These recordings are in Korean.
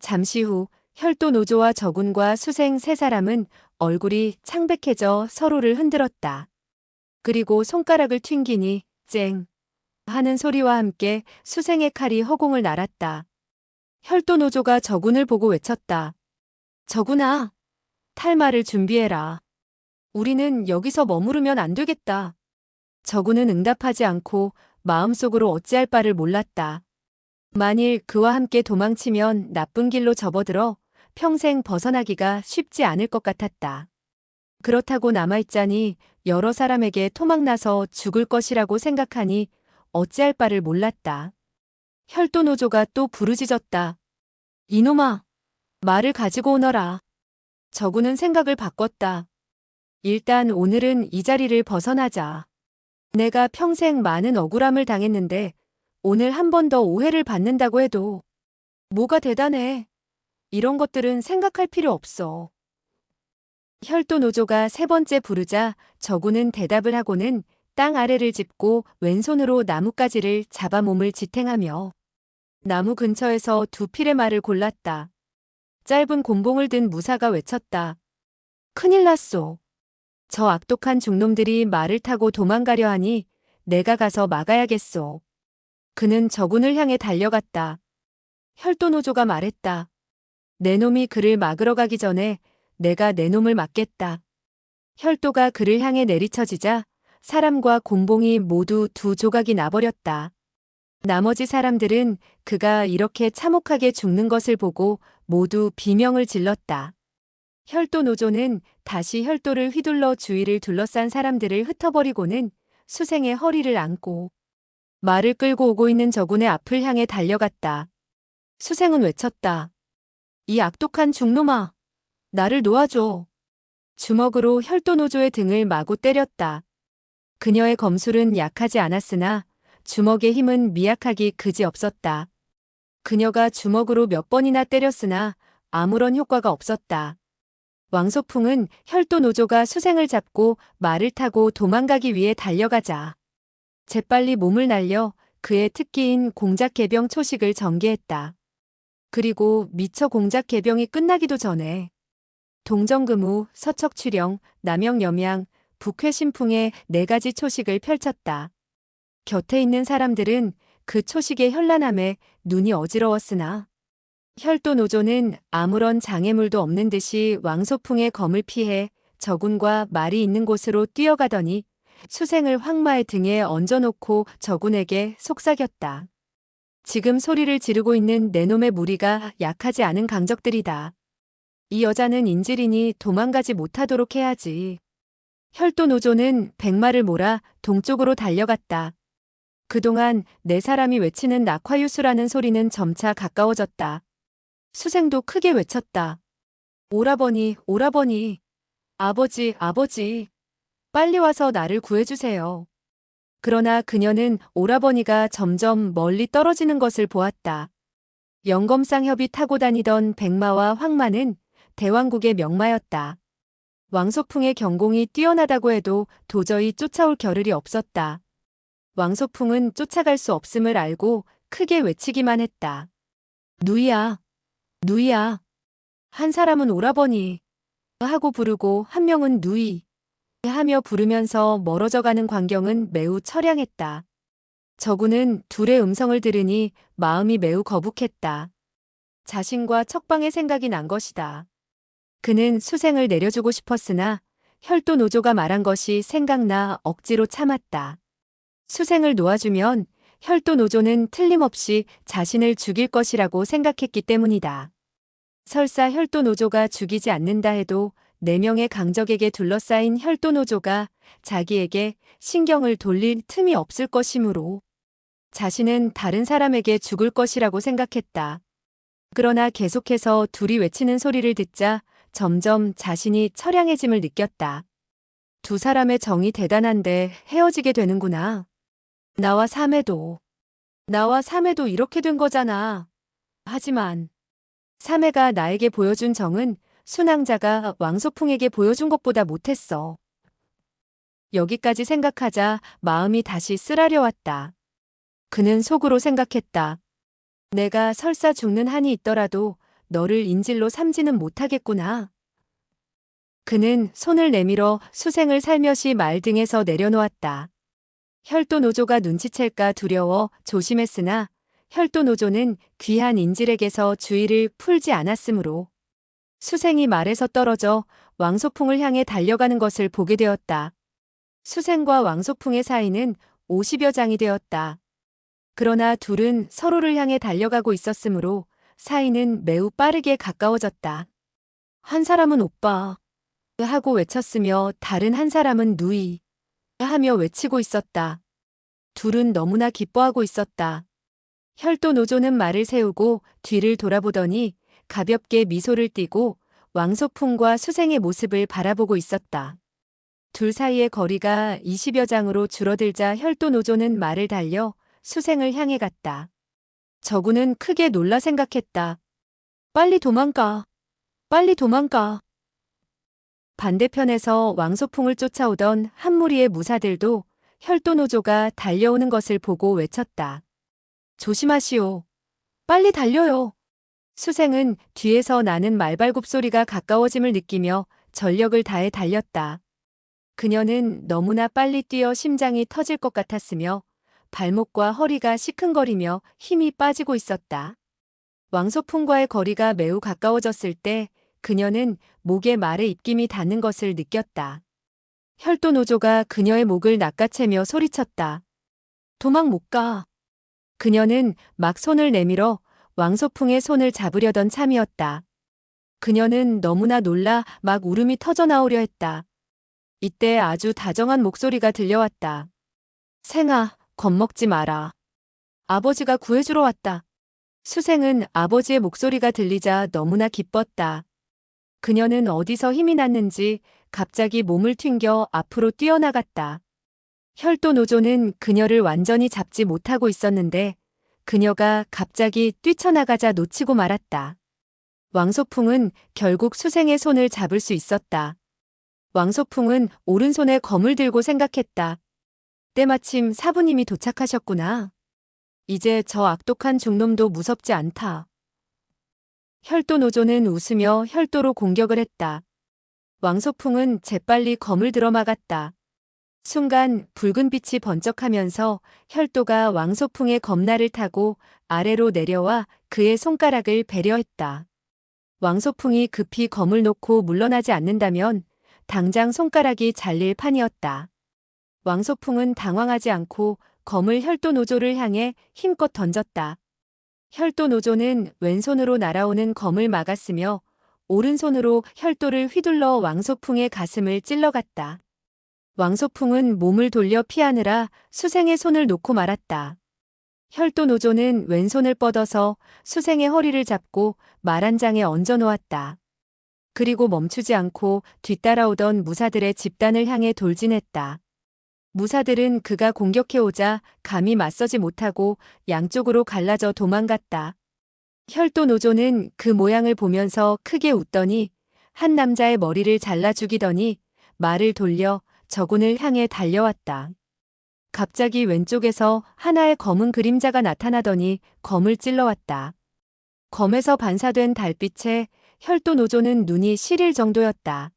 잠시 후 혈도노조와 저군과 수생 세 사람은 얼굴이 창백해져 서로를 흔들었다. 그리고 손가락을 튕기니 쨍 하는 소리와 함께 수생의 칼이 허공을 날았다. 혈도노조가 저군을 보고 외쳤다. 저군아, 탈마를 준비해라. 우리는 여기서 머무르면 안 되겠다. 저군은 응답하지 않고 마음속으로 어찌할 바를 몰랐다. 만일 그와 함께 도망치면 나쁜 길로 접어들어 평생 벗어나기가 쉽지 않을 것 같았다. 그렇다고 남아있자니 여러 사람에게 토막나서 죽을 것이라고 생각하니 어찌할 바를 몰랐다. 혈도노조가 또 부르짖었다. 이놈아, 말을 가지고 오너라. 저군은 생각을 바꿨다. 일단 오늘은 이 자리를 벗어나자. 내가 평생 많은 억울함을 당했는데 오늘 한 번 더 오해를 받는다고 해도 뭐가 대단해. 이런 것들은 생각할 필요 없어. 혈도노조가 세 번째 부르자 저군은 대답을 하고는 땅 아래를 짚고 왼손으로 나뭇가지를 잡아 몸을 지탱하며 나무 근처에서 두 필의 말을 골랐다. 짧은 곤봉을 든 무사가 외쳤다. 큰일 났소. 저 악독한 중놈들이 말을 타고 도망가려 하니 내가 가서 막아야겠소. 그는 저군을 향해 달려갔다. 혈도노조가 말했다. 내 놈이 그를 막으러 가기 전에 내가 내 놈을 막겠다. 혈도가 그를 향해 내리쳐지자 사람과 곤봉이 모두 두 조각이 나버렸다. 나머지 사람들은 그가 이렇게 참혹하게 죽는 것을 보고 모두 비명을 질렀다. 혈도노조는 다시 혈도를 휘둘러 주위를 둘러싼 사람들을 흩어버리고는 수생의 허리를 안고 말을 끌고 오고 있는 저군의 앞을 향해 달려갔다. 수생은 외쳤다. 이 악독한 중놈아, 나를 놓아줘. 주먹으로 혈도노조의 등을 마구 때렸다. 그녀의 검술은 약하지 않았으나 주먹의 힘은 미약하기 그지없었다. 그녀가 주먹으로 몇 번이나 때렸으나 아무런 효과가 없었다. 왕소풍은 혈도노조가 수생을 잡고 말을 타고 도망가기 위해 달려가자 재빨리 몸을 날려 그의 특기인 공작개병 초식을 전개했다. 그리고 미처 공작개병이 끝나기도 전에 동정금우, 서척취령, 남영염양, 북회신풍의 네 가지 초식을 펼쳤다. 곁에 있는 사람들은 그 초식의 현란함에 눈이 어지러웠으나 혈도노조는 아무런 장애물도 없는 듯이 왕소풍의 검을 피해 저군과 말이 있는 곳으로 뛰어가더니 수생을 황마의 등에 얹어놓고 저군에게 속삭였다. 지금 소리를 지르고 있는 내 놈의 무리가 약하지 않은 강적들이다. 이 여자는 인질이니 도망가지 못하도록 해야지. 혈도노조는 백마를 몰아 동쪽으로 달려갔다. 그동안 네 사람이 외치는 낙화유수라는 소리는 점차 가까워졌다. 수생도 크게 외쳤다. 오라버니, 오라버니. 아버지, 아버지. 빨리 와서 나를 구해주세요. 그러나 그녀는 오라버니가 점점 멀리 떨어지는 것을 보았다. 영검상협이 타고 다니던 백마와 황마는 대왕국의 명마였다. 왕소풍의 경공이 뛰어나다고 해도 도저히 쫓아올 겨를이 없었다. 왕소풍은 쫓아갈 수 없음을 알고 크게 외치기만 했다. 누이야, 누이야. 한 사람은 오라버니 하고 부르고 한 명은 누이 하며 부르면서 멀어져가는 광경은 매우 처량했다. 저군은 둘의 음성을 들으니 마음이 매우 거북했다. 자신과 척방의 생각이 난 것이다. 그는 수생을 내려주고 싶었으나 혈도노조가 말한 것이 생각나 억지로 참았다. 수생을 놓아주면 혈도노조는 틀림없이 자신을 죽일 것이라고 생각했기 때문이다. 설사 혈도노조가 죽이지 않는다 해도 4명의 강적에게 둘러싸인 혈도노조가 자기에게 신경을 돌릴 틈이 없을 것이므로 자신은 다른 사람에게 죽을 것이라고 생각했다. 그러나 계속해서 둘이 외치는 소리를 듣자 점점 자신이 처량해짐을 느꼈다. 두 사람의 정이 대단한데 헤어지게 되는구나. 나와 삼해도 이렇게 된 거잖아. 하지만 삼해가 나에게 보여준 정은 순항자가 왕소풍에게 보여준 것보다 못했어. 여기까지 생각하자 마음이 다시 쓰라려왔다. 그는 속으로 생각했다. 내가 설사 죽는 한이 있더라도 너를 인질로 삼지는 못하겠구나. 그는 손을 내밀어 수생을 살며시 말 등에서 내려놓았다. 혈도노조가 눈치챌까 두려워 조심했으나 혈도노조는 귀한 인질에게서 주의를 풀지 않았으므로 수생이 말에서 떨어져 왕소풍을 향해 달려가는 것을 보게 되었다. 수생과 왕소풍의 사이는 50여 장이 되었다. 그러나 둘은 서로를 향해 달려가고 있었으므로 사이는 매우 빠르게 가까워졌다. 한 사람은 오빠 하고 외쳤으며 다른 한 사람은 누이 하며 외치고 있었다. 둘은 너무나 기뻐하고 있었다. 혈도노조는 말을 세우고 뒤를 돌아보더니 가볍게 미소를 띠고 왕소풍과 수생의 모습을 바라보고 있었다. 둘 사이의 거리가 20여 장으로 줄어들자 혈도노조는 말을 달려 수생을 향해 갔다. 저구는 크게 놀라 생각했다. 빨리 도망가. 빨리 도망가. 반대편에서 왕소풍을 쫓아오던 한 무리의 무사들도 혈도노조가 달려오는 것을 보고 외쳤다. 조심하시오. 빨리 달려요. 수생은 뒤에서 나는 말발굽 소리가 가까워짐을 느끼며 전력을 다해 달렸다. 그녀는 너무나 빨리 뛰어 심장이 터질 것 같았으며 발목과 허리가 시큰거리며 힘이 빠지고 있었다. 왕소풍과의 거리가 매우 가까워졌을 때 그녀는 목에 말의 입김이 닿는 것을 느꼈다. 혈도노조가 그녀의 목을 낚아채며 소리쳤다. 도망 못 가. 그녀는 막 손을 내밀어 왕소풍의 손을 잡으려던 참이었다. 그녀는 너무나 놀라 막 울음이 터져나오려 했다. 이때 아주 다정한 목소리가 들려왔다. 생아, 겁먹지 마라. 아버지가 구해주러 왔다. 수생은 아버지의 목소리가 들리자 너무나 기뻤다. 그녀는 어디서 힘이 났는지 갑자기 몸을 튕겨 앞으로 뛰어나갔다. 혈도노조는 그녀를 완전히 잡지 못하고 있었는데 그녀가 갑자기 뛰쳐나가자 놓치고 말았다. 왕소풍은 결국 수생의 손을 잡을 수 있었다. 왕소풍은 오른손에 검을 들고 생각했다. 때마침 사부님이 도착하셨구나. 이제 저 악독한 중놈도 무섭지 않다. 혈도노조는 웃으며 혈도로 공격을 했다. 왕소풍은 재빨리 검을 들어 막았다. 순간 붉은 빛이 번쩍하면서 혈도가 왕소풍의 검날을 타고 아래로 내려와 그의 손가락을 베려했다. 왕소풍이 급히 검을 놓고 물러나지 않는다면 당장 손가락이 잘릴 판이었다. 왕소풍은 당황하지 않고 검을 혈도노조를 향해 힘껏 던졌다. 혈도노조는 왼손으로 날아오는 검을 막았으며 오른손으로 혈도를 휘둘러 왕소풍의 가슴을 찔러갔다. 왕소풍은 몸을 돌려 피하느라 수생의 손을 놓고 말았다. 혈도노조는 왼손을 뻗어서 수생의 허리를 잡고 말 한 장에 얹어 놓았다. 그리고 멈추지 않고 뒤따라오던 무사들의 집단을 향해 돌진했다. 무사들은 그가 공격해오자 감히 맞서지 못하고 양쪽으로 갈라져 도망갔다. 혈도노조는 그 모양을 보면서 크게 웃더니 한 남자의 머리를 잘라 죽이더니 말을 돌려 저군을 향해 달려왔다. 갑자기 왼쪽에서 하나의 검은 그림자가 나타나더니 검을 찔러왔다. 검에서 반사된 달빛에 혈도노조는 눈이 시릴 정도였다.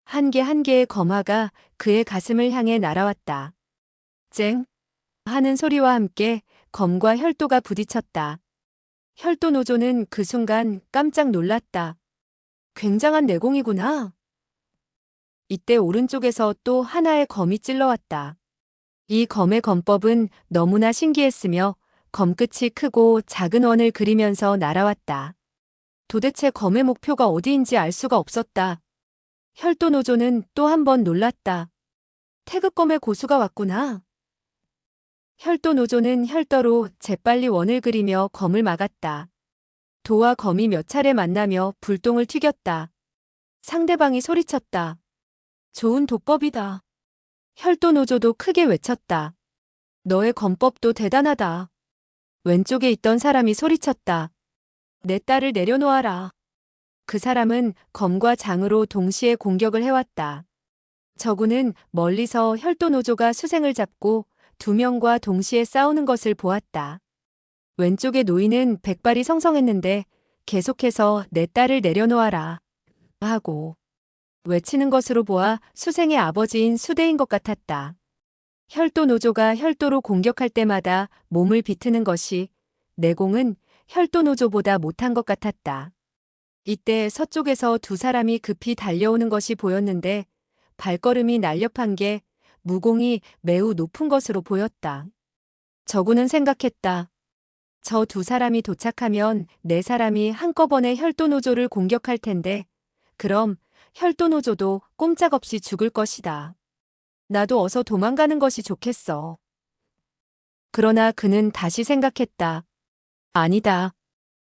한 개 한 개의 검화가 그의 가슴을 향해 날아왔다. 쨍! 하는 소리와 함께 검과 혈도가 부딪혔다. 혈도노조는 그 순간 깜짝 놀랐다. 굉장한 내공이구나. 이때 오른쪽에서 또 하나의 검이 찔러왔다. 이 검의 검법은 너무나 신기했으며 검끝이 크고 작은 원을 그리면서 날아왔다. 도대체 검의 목표가 어디인지 알 수가 없었다. 혈도노조는 또 한 번 놀랐다. 태극검의 고수가 왔구나. 혈도노조는 혈도로 재빨리 원을 그리며 검을 막았다. 도와 검이 몇 차례 만나며 불똥을 튀겼다. 상대방이 소리쳤다. 좋은 도법이다. 혈도노조도 크게 외쳤다. 너의 검법도 대단하다. 왼쪽에 있던 사람이 소리쳤다. 내 딸을 내려놓아라. 그 사람은 검과 장으로 동시에 공격을 해왔다. 저구는 멀리서 혈도노조가 수생을 잡고 두 명과 동시에 싸우는 것을 보았다. 왼쪽의 노인은 백발이 성성했는데 계속해서 내 딸을 내려놓아라 하고 외치는 것으로 보아 수생의 아버지인 수대인 것 같았다. 혈도 노조가 혈도로 공격할 때마다 몸을 비트는 것이 내공은 혈도 노조보다 못한 것 같았다. 이때 서쪽에서 두 사람이 급히 달려오는 것이 보였는데 발걸음이 날렵한 게 무공이 매우 높은 것으로 보였다. 저구는 생각했다. 저 두 사람이 도착하면 네 사람이 한꺼번에 혈도노조를 공격할 텐데 그럼 혈도노조도 꼼짝없이 죽을 것이다. 나도 어서 도망가는 것이 좋겠어. 그러나 그는 다시 생각했다. 아니다.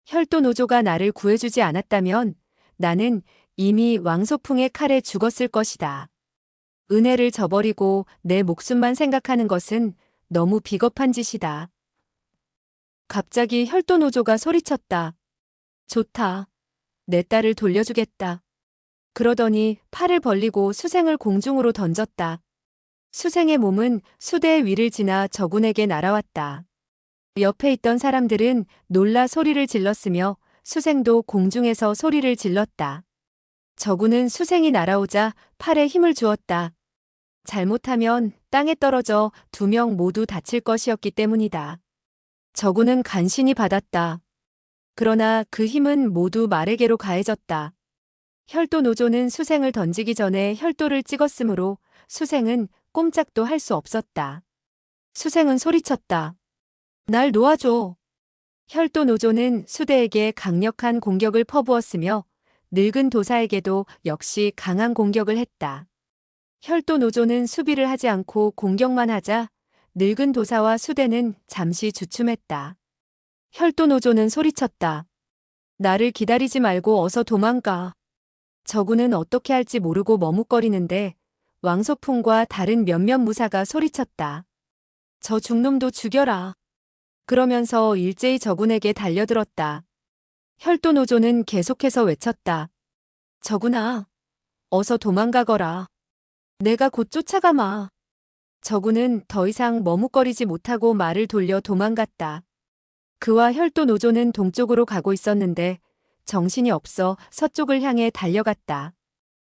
혈도노조가 나를 구해주지 않았다면 나는 이미 왕소풍의 칼에 죽었을 것이다. 은혜를 저버리고 내 목숨만 생각하는 것은 너무 비겁한 짓이다. 갑자기 혈도노조가 소리쳤다. 좋다. 내 딸을 돌려주겠다. 그러더니 팔을 벌리고 수생을 공중으로 던졌다. 수생의 몸은 수대의 위를 지나 저군에게 날아왔다. 옆에 있던 사람들은 놀라 소리를 질렀으며 수생도 공중에서 소리를 질렀다. 저군은 수생이 날아오자 팔에 힘을 주었다. 잘못하면 땅에 떨어져 두 명 모두 다칠 것이었기 때문이다. 저군은 간신히 받았다. 그러나 그 힘은 모두 말에게로 가해졌다. 혈도 노조는 수생을 던지기 전에 혈도를 찍었으므로 수생은 꼼짝도 할 수 없었다. 수생은 소리쳤다. 날 놓아줘. 혈도 노조는 수대에게 강력한 공격을 퍼부었으며 늙은 도사에게도 역시 강한 공격을 했다. 혈도 노조는 수비를 하지 않고 공격만 하자 늙은 도사와 수대는 잠시 주춤했다. 혈도 노조는 소리쳤다. 나를 기다리지 말고 어서 도망가. 저구는 어떻게 할지 모르고 머뭇거리는데 왕소풍과 다른 몇몇 무사가 소리쳤다. 저 중놈도 죽여라. 그러면서 일제히 저군에게 달려들었다. 혈도 노조는 계속해서 외쳤다. 저군아, 어서 도망가거라. 내가 곧 쫓아가마. 저군은 더 이상 머뭇거리지 못하고 말을 돌려 도망갔다. 그와 혈도 노조는 동쪽으로 가고 있었는데 정신이 없어 서쪽을 향해 달려갔다.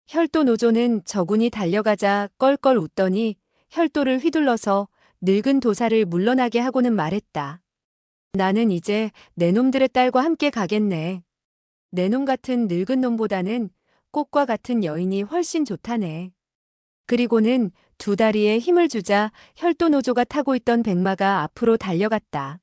혈도 노조는 저군이 달려가자 껄껄 웃더니 혈도를 휘둘러서 늙은 도사를 물러나게 하고는 말했다. 나는 이제 내 놈들의 딸과 함께 가겠네. 내 놈 같은 늙은 놈보다는 꽃과 같은 여인이 훨씬 좋다네. 그리고는 두 다리에 힘을 주자 혈도 노조가 타고 있던 백마가 앞으로 달려갔다.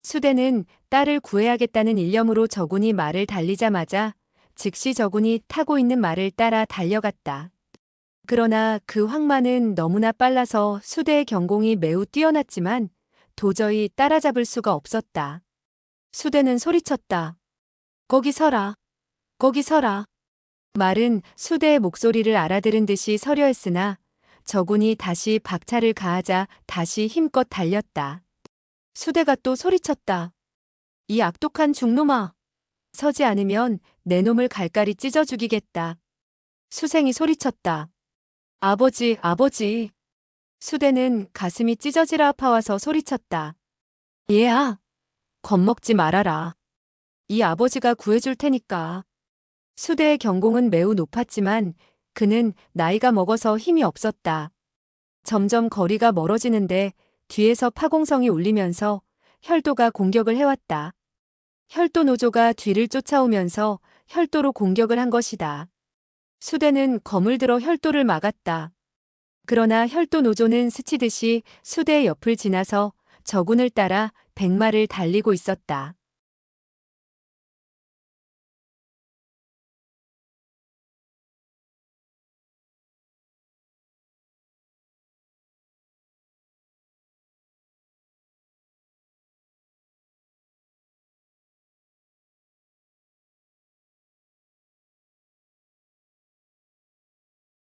수대는 딸을 구해야겠다는 일념으로 저군이 말을 달리자마자 즉시 저군이 타고 있는 말을 따라 달려갔다. 그러나 그 황마는 너무나 빨라서 수대의 경공이 매우 뛰어났지만 도저히 따라잡을 수가 없었다. 수대는 소리쳤다. 거기 서라. 거기 서라. 말은 수대의 목소리를 알아들은 듯이 서려 했으나 저군이 다시 박차를 가하자 다시 힘껏 달렸다. 수대가 또 소리쳤다. 이 악독한 중놈아. 서지 않으면 내 놈을 갈갈이 찢어 죽이겠다. 수생이 소리쳤다. 아버지, 아버지. 수대는 가슴이 찢어지라 아파와서 소리쳤다. 얘야, 겁먹지 말아라. 이 아버지가 구해줄 테니까. 수대의 경공은 매우 높았지만 그는 나이가 먹어서 힘이 없었다. 점점 거리가 멀어지는데 뒤에서 파공성이 울리면서 혈도가 공격을 해왔다. 혈도 노조가 뒤를 쫓아오면서 혈도로 공격을 한 것이다. 수대는 검을 들어 혈도를 막았다. 그러나 혈도 노조는 스치듯이 수대의 옆을 지나서 저군을 따라 백마를 달리고 있었다.